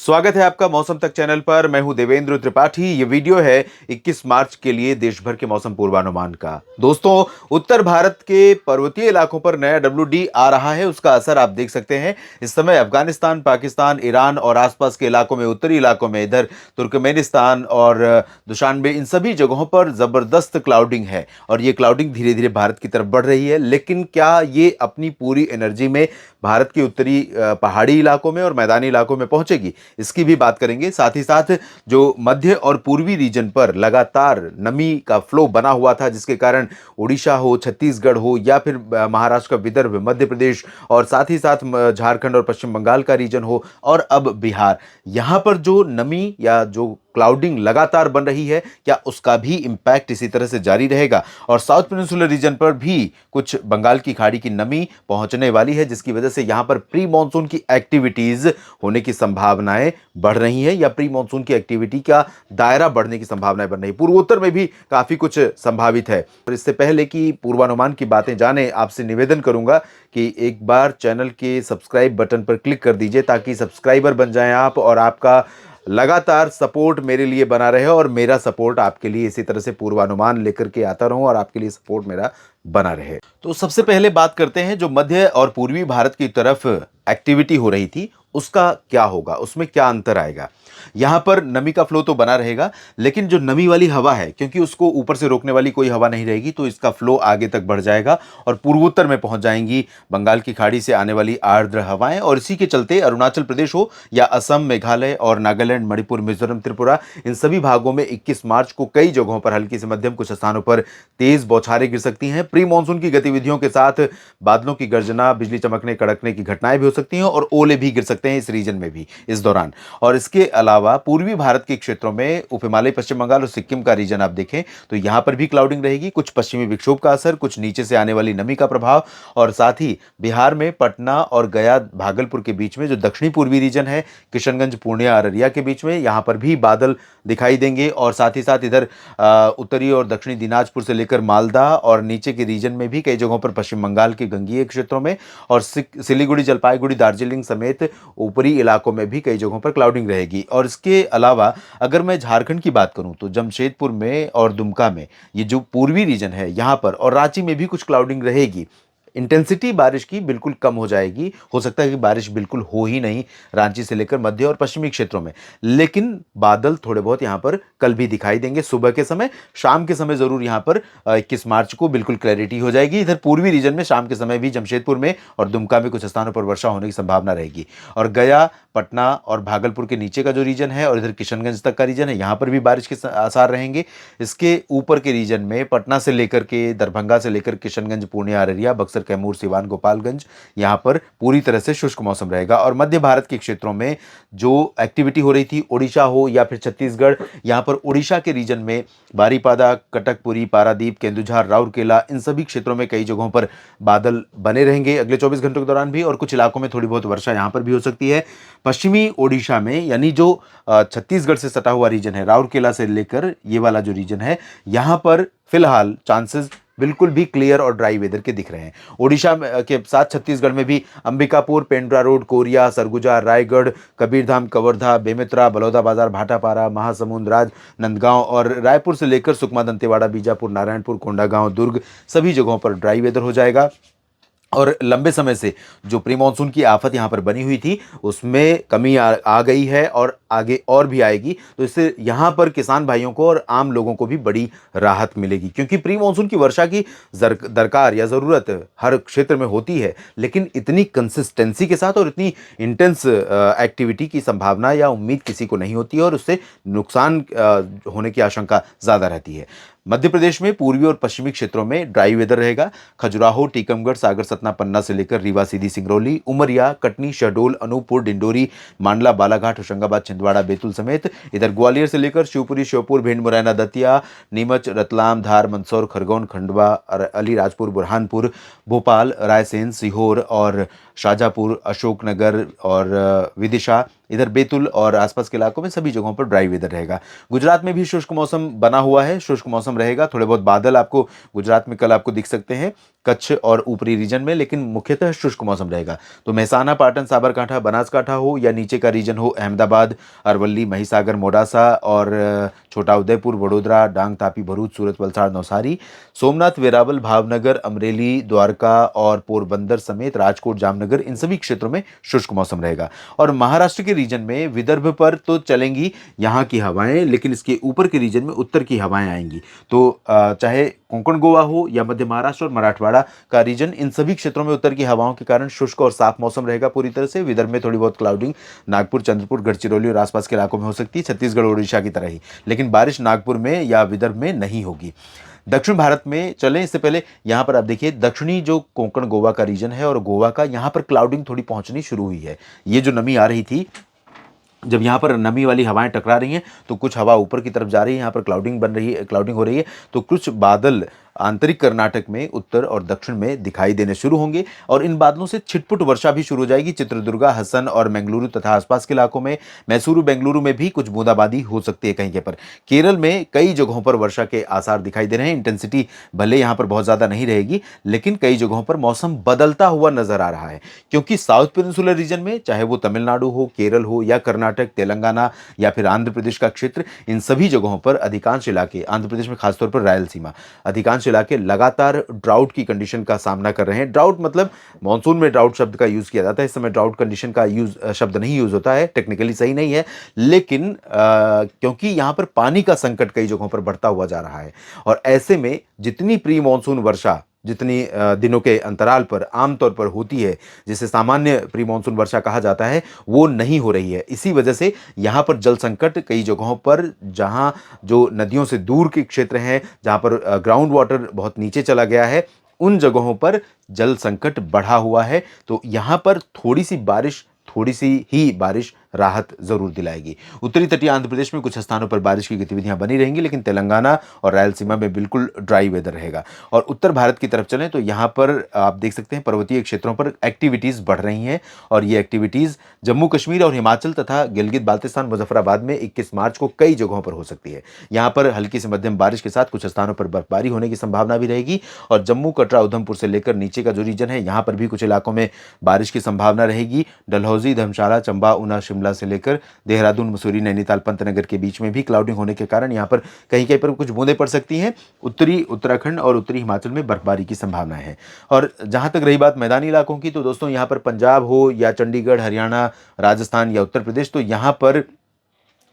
स्वागत है आपका मौसम तक चैनल पर। मैं हूं देवेंद्र त्रिपाठी। ये वीडियो है 21 मार्च के लिए देश भर के मौसम पूर्वानुमान का। दोस्तों, उत्तर भारत के पर्वतीय इलाकों पर नया WD आ रहा है। उसका असर आप देख सकते हैं। इस समय अफगानिस्तान, पाकिस्तान, ईरान और आसपास के इलाकों में, उत्तरी इलाकों में, इधर तुर्कमेनिस्तान और दुशानबे, इन सभी जगहों पर जबरदस्त क्लाउडिंग है और ये क्लाउडिंग धीरे धीरे भारत की तरफ बढ़ रही है। लेकिन क्या ये अपनी पूरी एनर्जी में भारत के उत्तरी पहाड़ी इलाकों में और मैदानी इलाकों में पहुंचेगी, इसकी भी बात करेंगे। साथ ही साथ जो मध्य और पूर्वी रीजन पर लगातार नमी का फ्लो बना हुआ था, जिसके कारण उड़ीसा हो, छत्तीसगढ़ हो या फिर महाराष्ट्र का विदर्भ, मध्य प्रदेश और साथ ही साथ झारखंड और पश्चिम बंगाल का रीजन हो और अब बिहार, यहां पर जो नमी या जो क्लाउडिंग लगातार बन रही है, क्या उसका भी इंपैक्ट इसी तरह से जारी रहेगा? और साउथ पेनिनसुलर रीजन पर भी कुछ बंगाल की खाड़ी की नमी पहुंचने वाली है, जिसकी वजह से यहां पर प्री मानसून की एक्टिविटीज होने की संभावनाएं बढ़ रही हैं या प्री मानसून की एक्टिविटी का दायरा बढ़ने की संभावनाएं बन रही है। पूर्वोत्तर में भी काफी कुछ संभावित है। और इससे पहले कि पूर्वानुमान की बातें जाने, आपसे निवेदन करूंगा कि एक बार चैनल के सब्सक्राइब बटन पर क्लिक कर दीजिए ताकि सब्सक्राइबर बन जाएं आप और आपका लगातार सपोर्ट मेरे लिए बना रहे और मेरा सपोर्ट आपके लिए इसी तरह से पूर्वानुमान लेकर के आता रहूं और आपके लिए सपोर्ट मेरा बना रहे। तो सबसे पहले बात करते हैं जो मध्य और पूर्वी भारत की तरफ एक्टिविटी हो रही थी, उसका क्या होगा, उसमें क्या अंतर आएगा। यहां पर नमी का फ्लो तो बना रहेगा, लेकिन जो नमी वाली हवा है, क्योंकि उसको ऊपर से रोकने वाली कोई हवा नहीं रहेगी, तो इसका फ्लो आगे तक बढ़ जाएगा और पूर्वोत्तर में पहुंच जाएंगी बंगाल की खाड़ी से आने वाली आर्द्र हवाएं। और इसी के चलते अरुणाचल प्रदेश हो या असम, मेघालय और नागालैंड, मणिपुर, मिजोरम, त्रिपुरा, इन सभी भागों में 21 मार्च को कई जगहों पर हल्की से मध्यम, कुछ स्थानों पर तेज बौछारें गिर सकती हैं। प्री मानसून की गतिविधियों के साथ बादलों की गर्जना, बिजली चमकने कड़कने की घटनाएं भी हो सकती हैं और ओले भी गिर सकते हैं इस रीजन में भी इस दौरान। और इसके अलावा पूर्वी भारत के क्षेत्रों में उप हिमालय, पश्चिम बंगाल और सिक्किम का रीजन आप देखें तो यहां पर भी क्लाउडिंग रहेगी। कुछ पश्चिमी विक्षोभ का असर, कुछ नीचे से आने वाली नमी का प्रभाव और साथ ही बिहार में पटना और गया, भागलपुर के बीच में जो दक्षिणी पूर्वी रीजन है, किशनगंज, पूर्णिया, अररिया के बीच में, यहां पर भी बादल दिखाई देंगे। और साथ ही साथ इधर उत्तरी और दक्षिणी दिनाजपुर से लेकर मालदा और नीचे के रीजन में भी कई जगहों पर पश्चिम बंगाल के गंगीय क्षेत्रों में और सिलीगुड़ी, जलपाईगुड़ी, दार्जिलिंग समेत ऊपरी इलाकों में भी कई जगहों पर क्लाउडिंग रहेगी। और इसके अलावा अगर मैं झारखंड की बात करूं तो जमशेदपुर में और दुमका में, ये जो पूर्वी रीजन है यहां पर, और रांची में भी कुछ क्लाउडिंग रहेगी। इंटेंसिटी बारिश की बिल्कुल कम हो जाएगी, हो सकता है कि बारिश बिल्कुल हो ही नहीं रांची से लेकर मध्य और पश्चिमी क्षेत्रों में, लेकिन बादल थोड़े बहुत यहां पर कल भी दिखाई देंगे सुबह के समय। शाम के समय जरूर यहां पर 21 मार्च को बिल्कुल क्लैरिटी हो जाएगी। इधर पूर्वी रीजन में शाम के समय भी जमशेदपुर में और दुमका में कुछ स्थानों पर वर्षा होने की संभावना रहेगी। और गया, पटना और भागलपुर के नीचे का जो रीजन है और इधर किशनगंज तक का रीजन है, यहां पर भी बारिश के आसार रहेंगे। इसके ऊपर के रीजन में पटना से लेकर के दरभंगा से लेकर किशनगंज, पूर्णिया, अररिया, बक्सर, कैमूर, सिवान, गोपालगंज, यहां पर पूरी तरह से शुष्क मौसम रहेगा। और मध्य भारत के क्षेत्रों में जो एक्टिविटी हो रही थी, ओडिशा हो या फिर छत्तीसगढ़, यहां पर ओडिशा के रीजन में बारीपादा, कटकपुरी, पारादीप, केंदुझर, राउरकेला, इन सभी क्षेत्रों में कई जगहों पर बादल बने रहेंगे अगले 24 घंटों के दौरान भी, और कुछ इलाकों में थोड़ी बहुत वर्षा यहां पर भी हो सकती है। पश्चिमी ओडिशा में, यानी जो छत्तीसगढ़ से सटा हुआ रीजन है, राउरकेला से लेकर ये वाला जो रीजन है, यहां पर फिलहाल चांसेस बिल्कुल भी क्लियर और ड्राई वेदर के दिख रहे हैं। ओडिशा के साथ छत्तीसगढ़ में भी अंबिकापुर, पेंड्रा रोड, कोरिया, सरगुजा, रायगढ़, कबीरधाम, कवर्धा, बेमेतरा, बलौदाबाजार, भाटापारा, महासमुंद, राजनांदगांव और रायपुर से लेकर सुकमा, दंतेवाड़ा, बीजापुर, नारायणपुर, कोंडागांव, दुर्ग, सभी जगहों पर ड्राई वेदर हो जाएगा। और लंबे समय से जो प्री मानसून की आफत यहां पर बनी हुई थी, उसमें कमी आ गई है और आगे और भी आएगी। तो इससे यहां पर किसान भाइयों को और आम लोगों को भी बड़ी राहत मिलेगी, क्योंकि प्री मानसून की वर्षा की दरकार या ज़रूरत हर क्षेत्र में होती है, लेकिन इतनी कंसिस्टेंसी के साथ और इतनी इंटेंस एक्टिविटी की संभावना या उम्मीद किसी को नहीं होती है और उससे नुकसान होने की आशंका ज़्यादा रहती है। मध्य प्रदेश में पूर्वी और पश्चिमी क्षेत्रों में ड्राई वेदर रहेगा। खजुराहो, टीकमगढ़, सागर, सतना, पन्ना से लेकर रीवा, सीधी, सिंगरौली, उमरिया, कटनी, शहडोल, अनूपपुर, डिंडोरी, मांडला, बालाघाट, होशंगाबाद, छिंदवाड़ा, बैतूल समेत इधर ग्वालियर से लेकर शिवपुरी, श्योपुर, भिंड, मुरैना, दतिया, नीमच, रतलाम, धार, मंदसौर, खरगोन, खंडवा, अलीराजपुर, बुरहानपुर, भोपाल, रायसेन, सीहोर और शाहजहाँपुर, अशोकनगर और विदिशा, इधर बैतूल और आसपास के इलाकों में सभी जगहों पर ड्राई वेदर रहेगा। गुजरात में भी शुष्क मौसम बना हुआ है, शुष्क मौसम रहेगा। थोड़े बहुत बादल आपको गुजरात में कल आपको दिख सकते हैं, कच्छ और ऊपरी रीजन में, लेकिन मुख्यतः शुष्क मौसम रहेगा। तो मेहसाना, पाटन, साबरकांठा, बनासकांठा हो या नीचे का रीजन हो, अहमदाबाद, अरवली, महिसागर, मोडासा और छोटा उदयपुर, वडोदरा, डांग, तापी, भरूच, सूरत, वलसाड़, नवसारी, सोमनाथ, वेरावल, भावनगर, अमरेली, द्वारका और पोरबंदर समेत राजकोट, जामनगर, इन सभी क्षेत्रों में शुष्क मौसम रहेगा। और महाराष्ट्र के रीजन में विदर्भ पर तो चलेंगी यहाँ की हवाएं, लेकिन इसके ऊपर के रीजन में उत्तर की हवाएं आएंगी। तो चाहे कोंकण गोवा हो या मध्य महाराष्ट्र और मराठवाड़ा का रीजन, इन सभी क्षेत्रों में उत्तर की हवाओं के कारण शुष्क और साफ मौसम रहेगा पूरी तरह से। विदर्भ में थोड़ी बहुत क्लाउडिंग नागपुर, चंद्रपुर, गढ़चिरौली और आसपास के इलाकों में हो सकती है, छत्तीसगढ़ और उड़ीसा की तरह ही, लेकिन बारिश नागपुर में या विदर्भ में नहीं होगी। दक्षिण भारत में चलें इससे पहले यहाँ पर आप देखिए, दक्षिणी जो कोंकण गोवा का रीजन है और गोवा का, यहाँ पर क्लाउडिंग थोड़ी पहुंचनी शुरू हुई है। ये जो नमी आ रही थी, जब यहाँ पर नमी वाली हवाएं टकरा रही हैं तो कुछ हवा ऊपर की तरफ जा रही है, यहाँ पर क्लाउडिंग बन रही है, क्लाउडिंग हो रही है, तो कुछ बादल आंतरिक कर्नाटक में, उत्तर और दक्षिण में दिखाई देने शुरू होंगे और इन बादलों से छिटपुट वर्षा भी शुरू हो जाएगी। चित्रदुर्गा, हसन और बेंगलुरु तथा आसपास के इलाकों में, मैसूरू, बेंगलुरु में भी कुछ बूंदाबांदी हो सकती है कहीं के पर। केरल में कई जगहों पर वर्षा के आसार दिखाई दे रहे हैं। इंटेंसिटी भले यहाँ पर बहुत ज़्यादा नहीं रहेगी, लेकिन कई जगहों पर मौसम बदलता हुआ नजर आ रहा है, क्योंकि साउथ पेनिनसुलर रीजन में, चाहे वो तमिलनाडु हो, केरल हो या कर्नाटक, तेलंगाना या फिर आंध्र प्रदेश का क्षेत्र, इन सभी जगहों पर अधिकांश इलाके, आंध्र प्रदेश में खासतौर पर रायलसीमा, अधिकांश इलाके लगातार ड्राउट की कंडीशन का सामना कर रहे हैं। ड्राउट मतलब मॉनसून में ड्राउट शब्द का यूज किया जाता है, इस समय ड्राउट कंडीशन का शब्द नहीं यूज होता है, टेक्निकली सही नहीं है, लेकिन क्योंकि यहां पर पानी का संकट कई जगहों पर बढ़ता हुआ जा रहा है और ऐसे में जितनी प्री मॉनसून वर्षा जितनी दिनों के अंतराल पर आमतौर पर होती है, जिसे सामान्य प्री मानसून वर्षा कहा जाता है, वो नहीं हो रही है। इसी वजह से यहाँ पर जल संकट कई जगहों पर, जहाँ जो नदियों से दूर के क्षेत्र हैं, जहाँ पर ग्राउंड वाटर बहुत नीचे चला गया है, उन जगहों पर जल संकट बढ़ा हुआ है। तो यहाँ पर थोड़ी सी ही बारिश राहत जरूर दिलाएगी। उत्तरी तटीय आंध्र प्रदेश में कुछ स्थानों पर बारिश की गतिविधियां बनी रहेंगी, लेकिन तेलंगाना और रायलसीमा में बिल्कुल ड्राई वेदर रहेगा। और उत्तर भारत की तरफ चलें तो यहाँ पर आप देख सकते हैं पर्वतीय क्षेत्रों पर एक्टिविटीज बढ़ रही हैं और ये एक्टिविटीज जम्मू कश्मीर और हिमाचल तथा गिलगित बाल्तिस्तान, मुजफ्फराबाद में 21 मार्च को कई जगहों पर हो सकती है। यहाँ पर हल्की से मध्यम बारिश के साथ कुछ स्थानों पर बर्फबारी होने की संभावना भी रहेगी और जम्मू, कटरा, उधमपुर से लेकर नीचे का जो रीजन है, यहाँ पर भी कुछ इलाकों में बारिश की संभावना रहेगी। डलहौजी, धर्मशाला, चंबा, ऊना, शिमला से लेकर देहरादून, मसूरी, नैनीताल, पंतनगर के बीच में भी क्लाउडिंग होने के कारण यहाँ पर कहीं कहीं पर कुछ बूंदें पड़ सकती हैं। उत्तरी उत्तराखंड और उत्तरी हिमाचल में बर्फबारी की संभावना है। और जहां तक रही बात मैदानी इलाकों की, तो दोस्तों यहाँ पर पंजाब हो या चंडीगढ़, हरियाणा, राजस्थान या उत्तर प्रदेश, तो यहाँ पर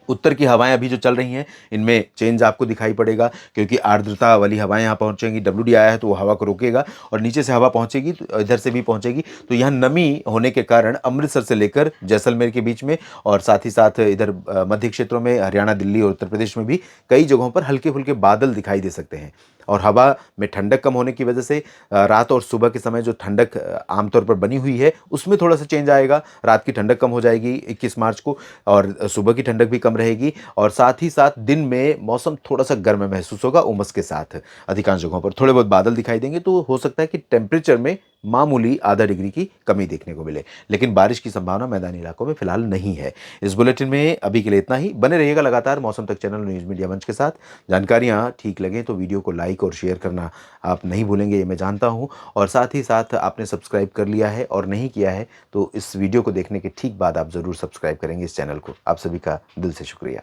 उत्तर की हवाएं अभी जो चल रही हैं, इनमें चेंज आपको दिखाई पड़ेगा, क्योंकि आर्द्रता वाली हवाएं यहाँ पहुंचेंगी। WD आया है तो वो हवा को रोकेगा और नीचे से हवा पहुंचेगी तो इधर से भी पहुंचेगी, तो यहाँ नमी होने के कारण अमृतसर से लेकर जैसलमेर के बीच में और साथ ही साथ इधर मध्य क्षेत्रों में, हरियाणा, दिल्ली और उत्तर प्रदेश में भी कई जगहों पर हल्के फुल्के बादल दिखाई दे सकते हैं। और हवा में ठंडक कम होने की वजह से रात और सुबह के समय जो ठंडक आमतौर पर बनी हुई है, उसमें थोड़ा सा चेंज आएगा। रात की ठंडक कम हो जाएगी 21 मार्च को और सुबह की ठंडक भी कम रहेगी और साथ ही साथ दिन में मौसम थोड़ा सा गर्म महसूस होगा उमस के साथ। अधिकांश जगहों पर थोड़े बहुत बादल दिखाई देंगे, तो हो सकता है कि टेम्परेचर में मामूली आधा डिग्री की कमी देखने को मिले, लेकिन बारिश की संभावना मैदानी इलाकों में फिलहाल नहीं है। इस बुलेटिन में अभी के लिए इतना ही। बने रहिएगा लगातार मौसम तक चैनल न्यूज़ मीडिया मंच के साथ। जानकारियां ठीक लगे तो वीडियो को लाइक और शेयर करना आप नहीं भूलेंगे, ये मैं जानता हूं। और साथ ही साथ आपने सब्सक्राइब कर लिया है और नहीं किया है तो इस वीडियो को देखने के ठीक बाद आप ज़रूर सब्सक्राइब करेंगे इस चैनल को। आप सभी का दिल से शुक्रिया।